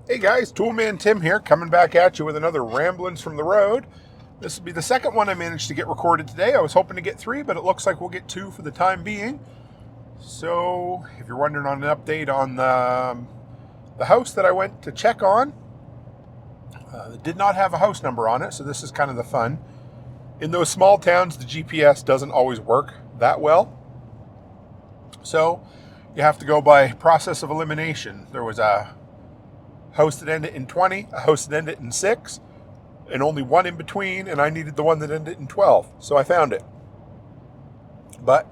Hey guys, Toolman Tim here, coming back at you with another Ramblings from the Road. This will be the second one I managed to get recorded today. I was hoping to get three, but it looks like we'll get two for the time being. So, if you're wondering on an update on the house that I went to check on, it did not have a house number on it, so this is kind of the fun. In those small towns, the GPS doesn't always work that well. So, you have to go by process of elimination. There was a house that ended in 20, a house that ended in 6, and only one in between, and I needed the one that ended in 12. So I found it. But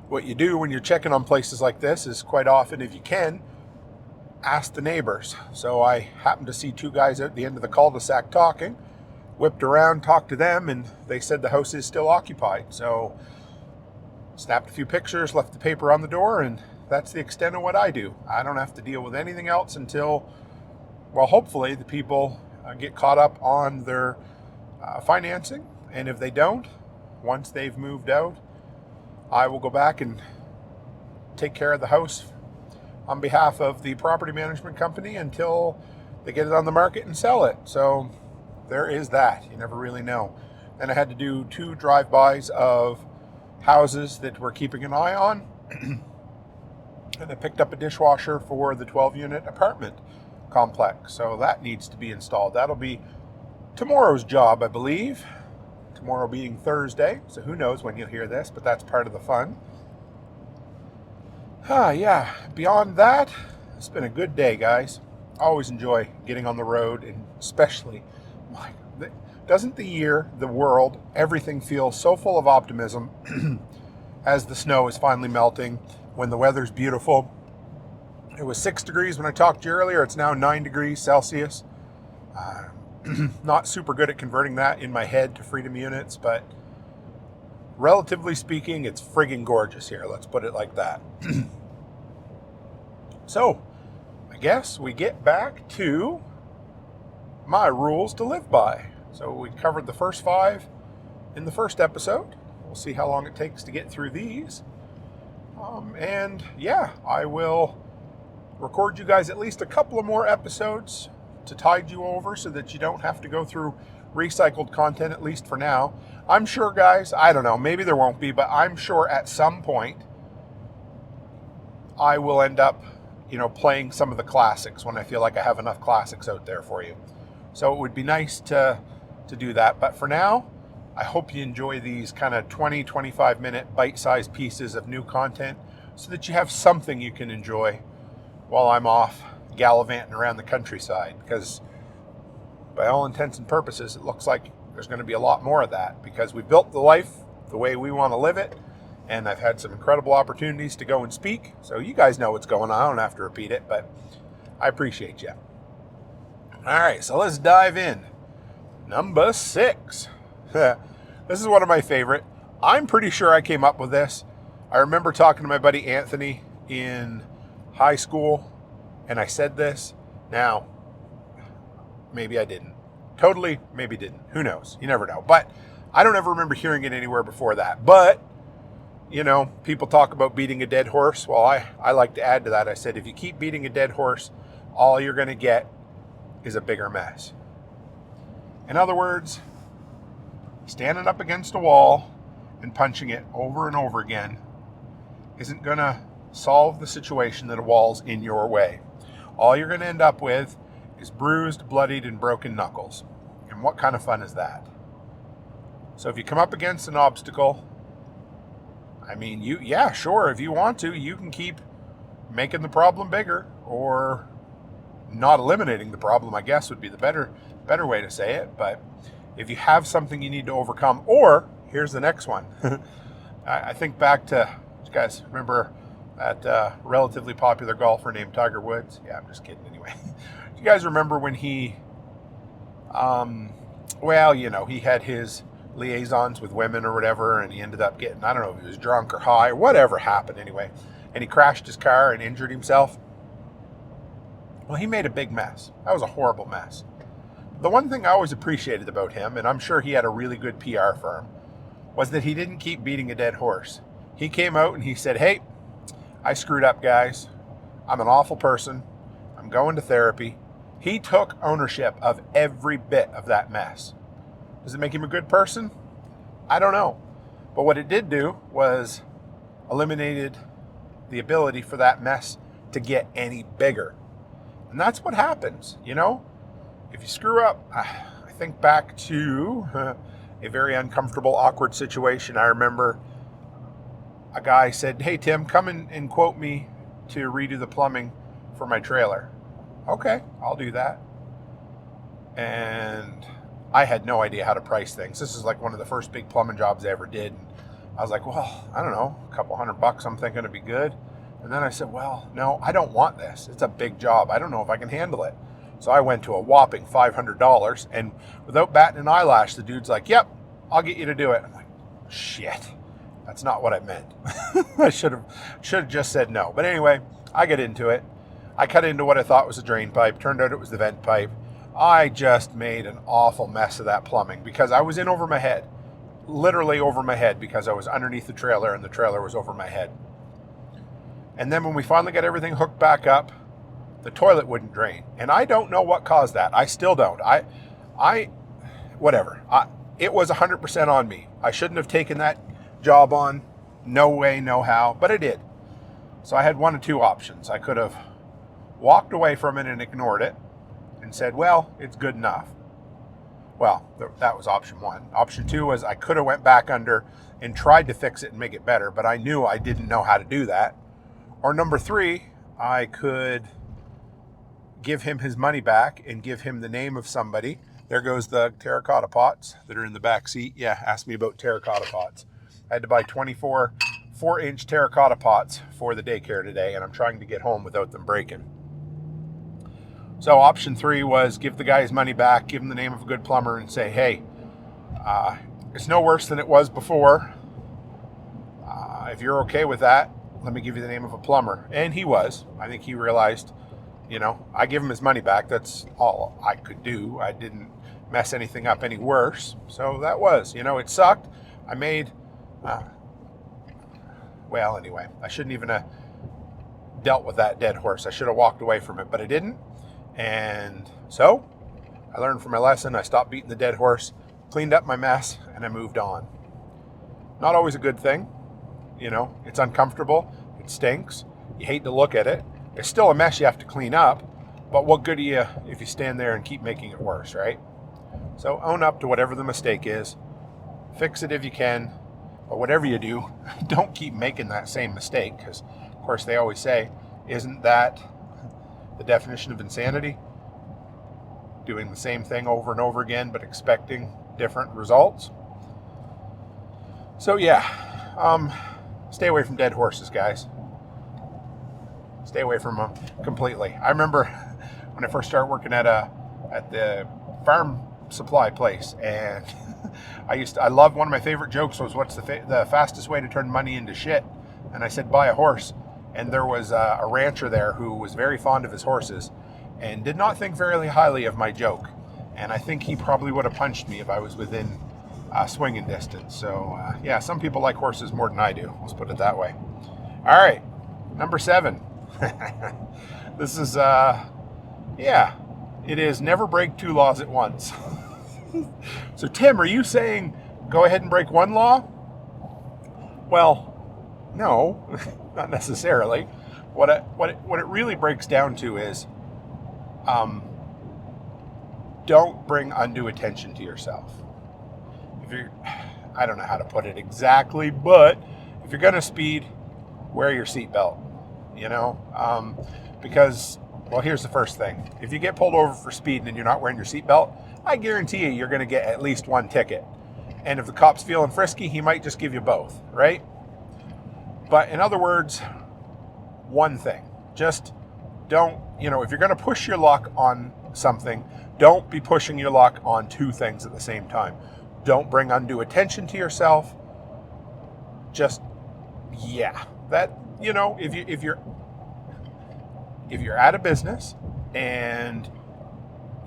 what you do when you're checking on places like this is quite often, if you can, ask the neighbors. So I happened to see two guys out at the end of the cul-de-sac talking, whipped around, talked to them, and they said the house is still occupied. So snapped a few pictures, left the paper on the door, and that's the extent of what I do. I don't have to deal with anything else until, well, hopefully the people get caught up on their financing. And if they don't, once they've moved out, I will go back and take care of the house on behalf of the property management company until they get it on the market and sell it. So there is that. You never really know. And I had to do 2 drive-bys of houses that we're keeping an eye on. And I picked up a dishwasher for the 12-unit apartment complex. So that needs to be installed. That'll be tomorrow's job, I believe. Tomorrow being Thursday. So who knows when you'll hear this, but that's part of the fun. Yeah. Beyond that, it's been a good day, guys. I always enjoy getting on the road, and especially, doesn't the year, the world, everything feels so full of optimism as the snow is finally melting, when the weather's beautiful. It was 6 degrees when I talked to you earlier. It's now 9 degrees Celsius. Not super good at converting that in my head to freedom units, but relatively speaking, it's friggin' gorgeous here. Let's put it like that. So, I guess we get back to my rules to live by. So we covered the first 5 in the first episode. We'll see how long it takes to get through these. And yeah, I will record you guys at least a couple of more episodes to tide you over so that you don't have to go through recycled content, at least for now. I'm sure, guys, I don't know, maybe there won't be, but I'm sure at some point I will end up, playing some of the classics when I feel like I have enough classics out there for you. So it would be nice to do that. But for now, I hope you enjoy these kind of 20, 25-minute bite-sized pieces of new content so that you have something you can enjoy while I'm off gallivanting around the countryside, because by all intents and purposes, it looks like there's going to be a lot more of that, because we built the life the way we want to live it, and I've had some incredible opportunities to go and speak, so you guys know what's going on. I don't have to repeat it, but I appreciate you. All right, so let's dive in. Number 6. This is one of my favorite. I'm pretty sure I came up with this. I remember talking to my buddy Anthony in high school, and I said this. Now, maybe I didn't. Totally, maybe didn't. Who knows? You never know. But I don't ever remember hearing it anywhere before that. But, people talk about beating a dead horse. Well, I like to add to that. I said, if you keep beating a dead horse, all you're going to get is a bigger mess. In other words, standing up against a wall and punching it over and over again isn't going to solve the situation that a wall's in your way. All you're going to end up with is bruised, bloodied, and broken knuckles. And what kind of fun is that? So if you come up against an obstacle, sure, if you want to, you can keep making the problem bigger, or not eliminating the problem, I guess would be the better way to say it. But if you have something you need to overcome, or here's the next one. I think back to, you guys remember that relatively popular golfer named Tiger Woods? Yeah, I'm just kidding anyway. You guys remember when he, he had his liaisons with women or whatever, and he ended up getting, I don't know if he was drunk or high, or whatever happened anyway, and he crashed his car and injured himself. Well, he made a big mess. That was a horrible mess. The one thing I always appreciated about him, and I'm sure he had a really good PR firm, was that he didn't keep beating a dead horse. He came out and he said, hey, I screwed up, guys. I'm an awful person. I'm going to therapy. He took ownership of every bit of that mess. Does it make him a good person? I don't know. But what it did do was eliminated the ability for that mess to get any bigger. And that's what happens, you know? If you screw up, I think back to a very uncomfortable, awkward situation. I remember a guy said, "Hey, Tim, come in and quote me to redo the plumbing for my trailer." Okay, I'll do that. And I had no idea how to price things. This is like one of the first big plumbing jobs I ever did. And I was like, well, I don't know, a couple $100 I'm thinking it'd be good. And then I said, well, no, I don't want this. It's a big job. I don't know if I can handle it. So I went to a whopping $500, and without batting an eyelash, the dude's like, "Yep, I'll get you to do it." I'm like, shit, that's not what I meant. I should have just said no. But anyway, I get into it. I cut into what I thought was a drain pipe. Turned out it was the vent pipe. I just made an awful mess of that plumbing because I was in over my head. Literally over my head, because I was underneath the trailer and the trailer was over my head. And then when we finally got everything hooked back up, the toilet wouldn't drain. And I don't know what caused that. I still don't. Whatever. It was 100% on me. I shouldn't have taken that job on. No way, no how. But I did. So I had one of two options. I could have walked away from it and ignored it and said, well, it's good enough. Well, that was option one. Option two was I could have went back under and tried to fix it and make it better, but I knew I didn't know how to do that. Or number three, I could give him his money back and give him the name of somebody. There goes the terracotta pots that are in the back seat. Yeah, ask me about terracotta pots. I had to buy 24 4-inch terracotta pots for the daycare today, and I'm trying to get home without them breaking. So option three was give the guy his money back, give him the name of a good plumber, and say, hey, it's no worse than it was before. If you're okay with that, let me give you the name of a plumber. And he was. I think he realized, I give him his money back. That's all I could do. I didn't mess anything up any worse. So that was, it sucked. I made, anyway, I shouldn't even have dealt with that dead horse. I should have walked away from it, but I didn't. And so I learned from my lesson. I stopped beating the dead horse, cleaned up my mess, and I moved on. Not always a good thing. It's uncomfortable. It stinks. You hate to look at it. It's still a mess you have to clean up. But what good are you if you stand there and keep making it worse, right? So own up to whatever the mistake is. Fix it if you can. But whatever you do, don't keep making that same mistake. Because, of course, they always say, isn't that the definition of insanity? Doing the same thing over and over again, but expecting different results. So yeah, stay away from dead horses, guys. Stay away from them completely. I remember when I first started working at the farm supply place, and I loved, one of my favorite jokes was, what's the fastest way to turn money into shit? And I said, buy a horse. And there was a rancher there who was very fond of his horses and did not think very highly of my joke. And I think he probably would have punched me if I was within swinging distance. So, some people like horses more than I do. Let's put it that way. All right, number 7. This is, it is never break 2 laws at once. So, Tim, are you saying go ahead and break 1 law? Well, no, not necessarily. What it really breaks down to is, don't bring undue attention to yourself. I don't know how to put it exactly, but if you're going to speed, wear your seatbelt. Because, here's the first thing: if you get pulled over for speeding and you're not wearing your seatbelt, I guarantee you're going to get at least 1 ticket. And if the cop's feeling frisky, he might just give you both, right? But in other words, one thing, just don't, if you're going to push your luck on something, don't be pushing your luck on 2 things at the same time. Don't bring undue attention to yourself. Just, that, if you're at a business and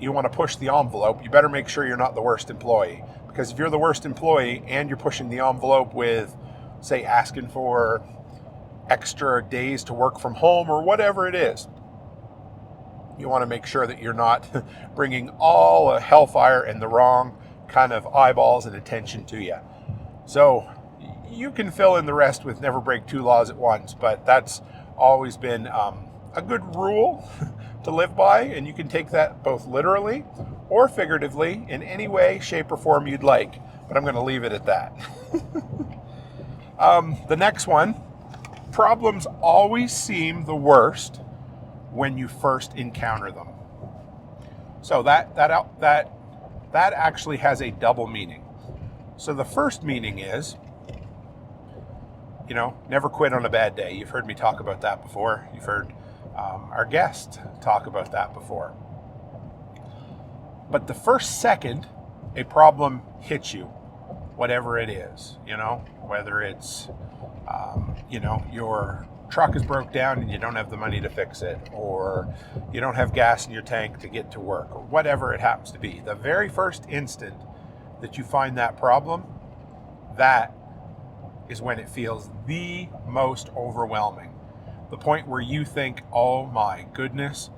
you want to push the envelope, you better make sure you're not the worst employee. Because if you're the worst employee and you're pushing the envelope with, say, asking for extra days to work from home or whatever it is, You want to make sure that you're not bringing all the hellfire and the wrong kind of eyeballs and attention to you. So you can fill in the rest with never break two laws at once, but that's always been a good rule to live by, and you can take that both literally or figuratively in any way, shape, or form you'd like, but I'm going to leave it at that. The next one, problems always seem the worst when you first encounter them. So that actually has a double meaning. So the first meaning is, never quit on a bad day. You've heard me talk about that before. You've heard our guest talk about that before. But the first second a problem hits you, whatever it is, whether it's, your truck is broke down and you don't have the money to fix it, or you don't have gas in your tank to get to work, or whatever it happens to be. The very first instant that you find that problem, that is when it feels the most overwhelming. The point where you think, oh my goodness,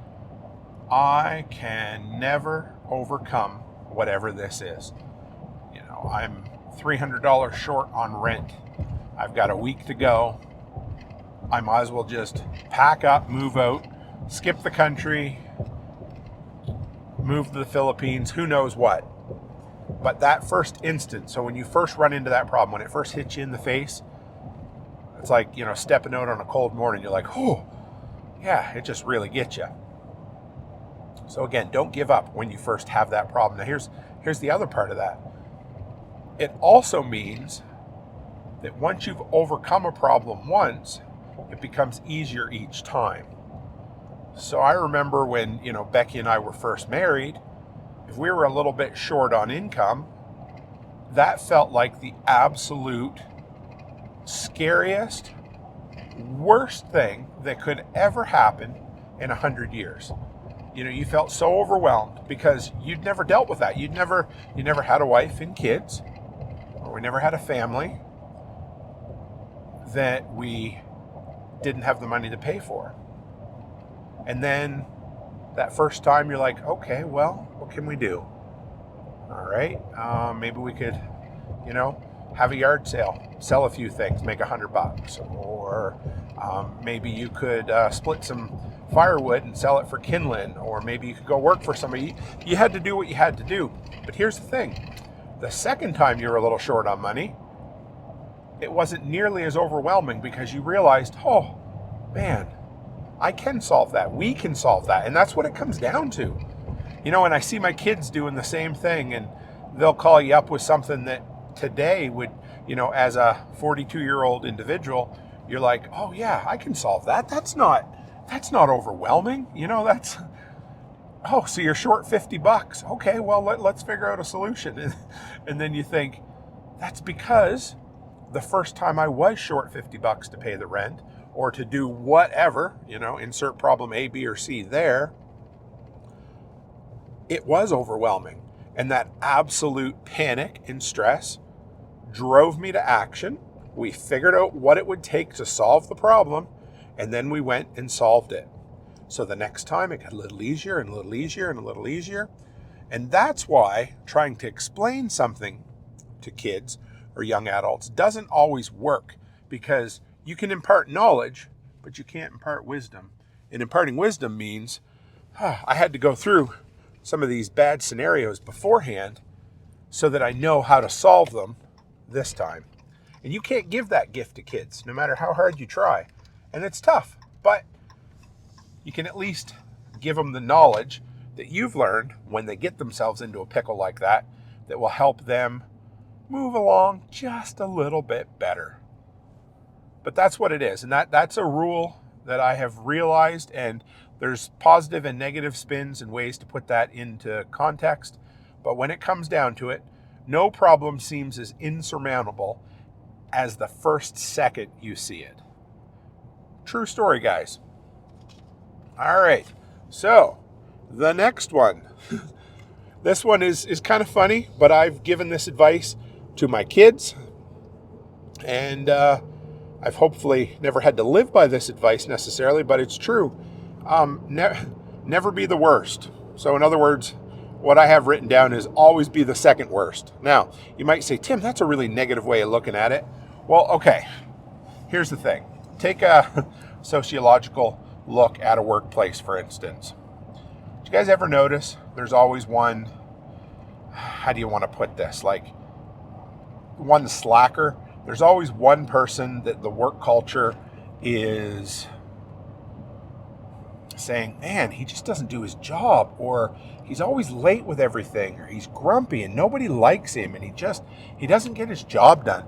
I can never overcome whatever this is. I'm $300 short on rent. I've got a week to go. I might as well just pack up, move out, skip the country, move to the Philippines, who knows what. But that first instant, so when you first run into that problem, when it first hits you in the face, it's like, stepping out on a cold morning. You're like, oh, yeah, it just really gets you. So again, don't give up when you first have that problem. Now here's the other part of that. It also means that once you've overcome a problem once, it becomes easier each time. So I remember when, Becky and I were first married, if we were a little bit short on income, that felt like the absolute scariest, worst thing that could ever happen in 100 years. You felt so overwhelmed because you'd never dealt with that. You never had a wife and kids, or we never had a family that we didn't have the money to pay for. And then that first time you're like, okay, well, what can we do? All right, maybe we could, have a yard sale, sell a few things, make $100, or maybe you could split some firewood and sell it for kindling, or maybe you could go work for somebody. You had to do what you had to do. But here's the thing. The second time you were a little short on money, it wasn't nearly as overwhelming because you realized, oh, man, I can solve that. We can solve that. And that's what it comes down to. And I see my kids doing the same thing, and they'll call you up with something that today would, as a 42-year-old individual, you're like, oh yeah, I can solve that. That's not overwhelming. So you're short $50. Okay, well, let's figure out a solution. And then you think, that's because the first time I was short $50 to pay the rent or to do whatever, insert problem A, B, or C there, it was overwhelming. And that absolute panic and stress drove me to action. We figured out what it would take to solve the problem, and then we went and solved it. So the next time it got a little easier and a little easier and a little easier. And that's why trying to explain something to kids or young adults doesn't always work, because you can impart knowledge, but you can't impart wisdom. And imparting wisdom means, I had to go through some of these bad scenarios beforehand so that I know how to solve them this time. And you can't give that gift to kids, no matter how hard you try. And it's tough, but you can at least give them the knowledge that you've learned when they get themselves into a pickle like that will help them move along just a little bit better. But that's what it is. And that's a rule that I have realized, and there's positive and negative spins and ways to put that into context. But when it comes down to it, no problem seems as insurmountable as the first second you see it. True story, guys. All right, so the next one. This one is kind of funny, but I've given this advice to my kids, and I've hopefully never had to live by this advice necessarily, but it's true. never be the worst. So in other words, what I have written down is always be the second worst. Now, you might say, Tim, that's a really negative way of looking at it. Well, okay, here's the thing. Take a sociological look at a workplace, for instance. Did you guys ever notice there's always one, how do you want to put this, like one slacker? There's always one person that the work culture is saying, man, he just doesn't do his job, or he's always late with everything, or he's grumpy and nobody likes him, and he doesn't get his job done.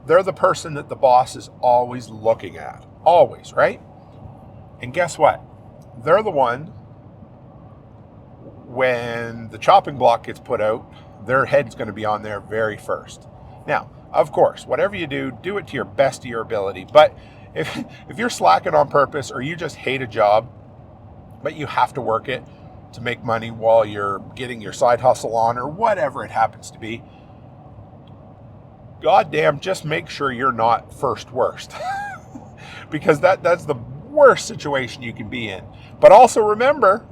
They're the person that the boss is always looking at. Always, right? And guess what? They're the one, when the chopping block gets put out, their head's going to be on there very first. Now, of course, whatever you do, do it to your best of your ability. But if you're slacking on purpose, or you just hate a job, but you have to work it to make money while you're getting your side hustle on, or whatever it happens to be, goddamn, just make sure you're not first worst. Because that's the worst situation you can be in. But also remember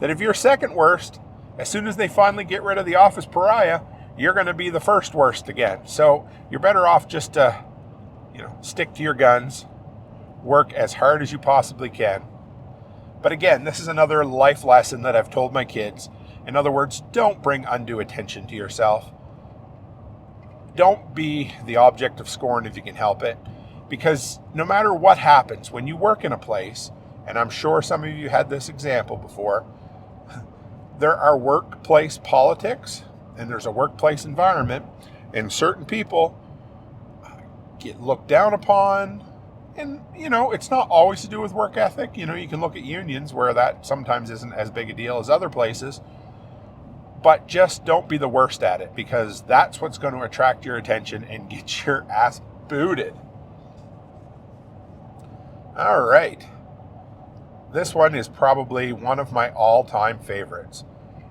that if you're second worst, as soon as they finally get rid of the office pariah, you're going to be the first worst again. So you're better off just to, stick to your guns, work as hard as you possibly can. But again, this is another life lesson that I've told my kids. In other words, don't bring undue attention to yourself. Don't be the object of scorn if you can help it. Because no matter what happens, when you work in a place, and I'm sure some of you had this example before, there are workplace politics, and there's a workplace environment, and certain people get looked down upon. And, it's not always to do with work ethic. You can look at unions where that sometimes isn't as big a deal as other places. But just don't be the worst at it, because that's what's going to attract your attention and get your ass booted. All right. This one is probably one of my all-time favorites,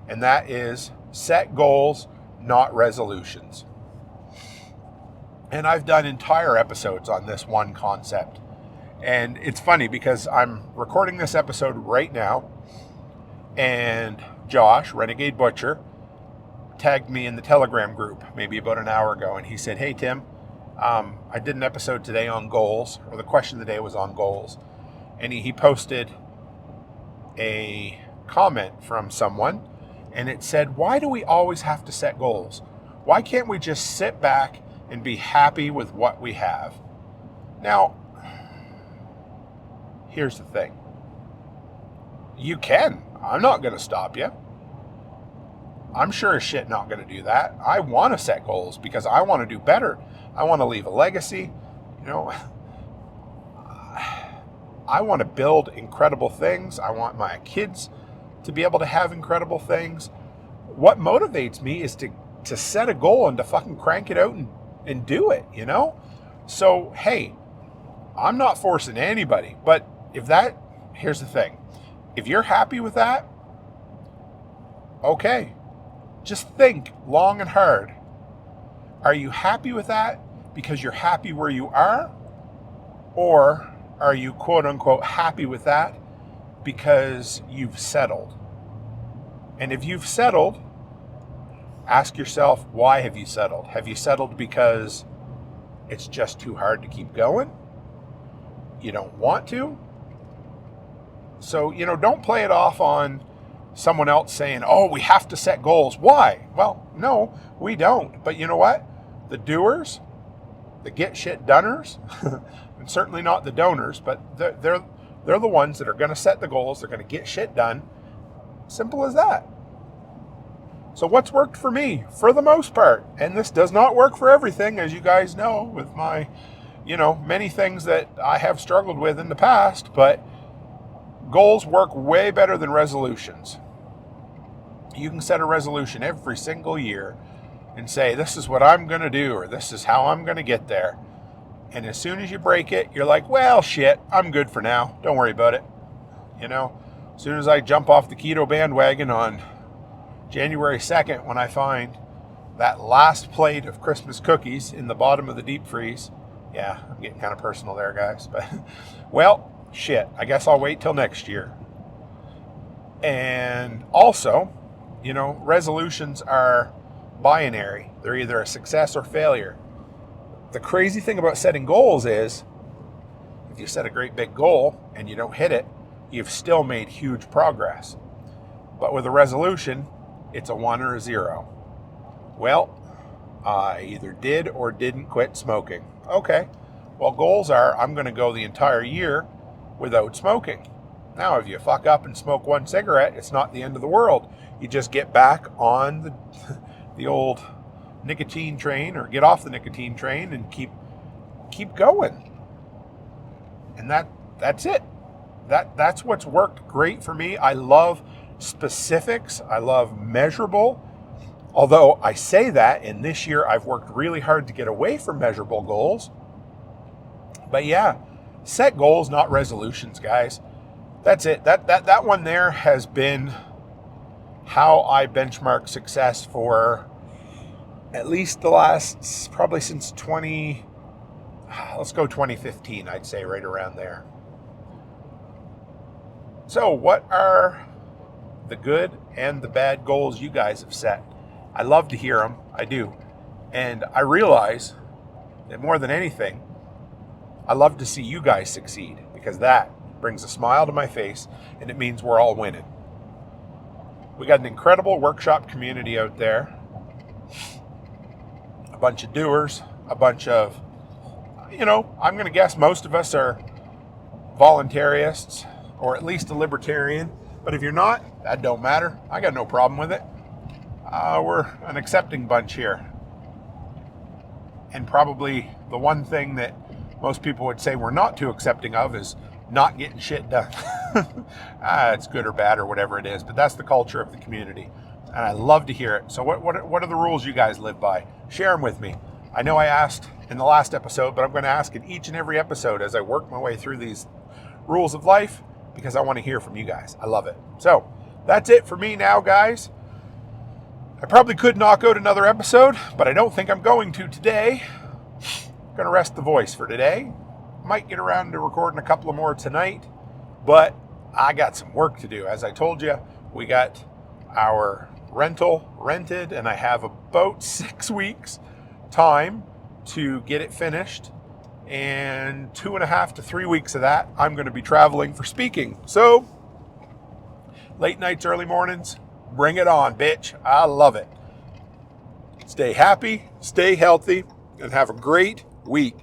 and that is set goals, not resolutions. And I've done entire episodes on this one concept. And it's funny because I'm recording this episode right now, and Josh, Renegade Butcher, tagged me in the Telegram group maybe about an hour ago, and he said, hey, Tim, I did an episode today on goals, or the question of the day was on goals. And he posted a comment from someone, and it said, why do we always have to set goals? Why can't we just sit back and be happy with what we have? Now, here's the thing. You can. I'm not going to stop you. I'm sure as shit not going to do that. I want to set goals because I want to do better. I want to leave a legacy. I want to build incredible things. I want my kids to be able to have incredible things. What motivates me is to set a goal and to fucking crank it out and do it, So, hey, I'm not forcing anybody, but here's the thing. If you're happy with that, okay, just think long and hard. Are you happy with that because you're happy where you are? Or are you quote unquote happy with that because you've settled? And if you've settled, ask yourself, why have you settled? Have you settled because it's just too hard to keep going? You don't want to? So, don't play it off on someone else saying, oh, we have to set goals. Why? Well, no, we don't. But you know what? The doers, the get shit doners, and certainly not the donors, but they're the ones that are going to set the goals. They're going to get shit done. Simple as that. So what's worked for me, for the most part, and this does not work for everything, as you guys know, with my, many things that I have struggled with in the past, but goals work way better than resolutions. You can set a resolution every single year and say, this is what I'm going to do, or this is how I'm going to get there. And as soon as you break it, you're like, well, shit, I'm good for now. Don't worry about it. As soon as I jump off the keto bandwagon on January 2nd, when I find that last plate of Christmas cookies in the bottom of the deep freeze, yeah, I'm getting kind of personal there, guys. But, well, shit, I guess I'll wait till next year. And also, resolutions are binary. They're either a success or failure. The crazy thing about setting goals is if you set a great big goal and you don't hit it, you've still made huge progress. But with a resolution, it's a 1 or a 0. Well, I either did or didn't quit smoking. Okay. Well, goals are I'm going to go the entire year without smoking. Now, if you fuck up and smoke 1 cigarette, it's not the end of the world. You just get back on the old nicotine train, or get off the nicotine train and keep going. And that's it. That's what's worked great for me. I love specifics. I love measurable. Although I say that, and this year I've worked really hard to get away from measurable goals. But yeah, set goals, not resolutions, guys. That's it. That one there has been how I benchmark success for at least the last, probably since 2015, I'd say, right around there. So what are the good and the bad goals you guys have set? I love to hear them. I do. And I realize that more than anything, I love to see you guys succeed, because that brings a smile to my face, and it means we're all winning. We got an incredible workshop community out there. A bunch of doers, a bunch of, I'm going to guess most of us are voluntarists, or at least a libertarian. But if you're not, that don't matter. I got no problem with it. We're an accepting bunch here. And probably the one thing that most people would say we're not too accepting of is not getting shit done. It's good or bad or whatever it is, but that's the culture of the community. And I love to hear it. So what are the rules you guys live by? Share them with me. I know I asked in the last episode, but I'm going to ask in each and every episode as I work my way through these rules of life, because I want to hear from you guys. I love it. So that's it for me now, guys. I probably could knock out another episode, but I don't think I'm going to today. I'm going to rest the voice for today. Might get around to recording a couple of more tonight, but I got some work to do. As I told you, we got our rental rented, and I have about 6 weeks time to get it finished. And 2.5 to 3 weeks of that, I'm going to be traveling for speaking. So, late nights, early mornings, bring it on, bitch. I love it. Stay happy, stay healthy, and have a great week.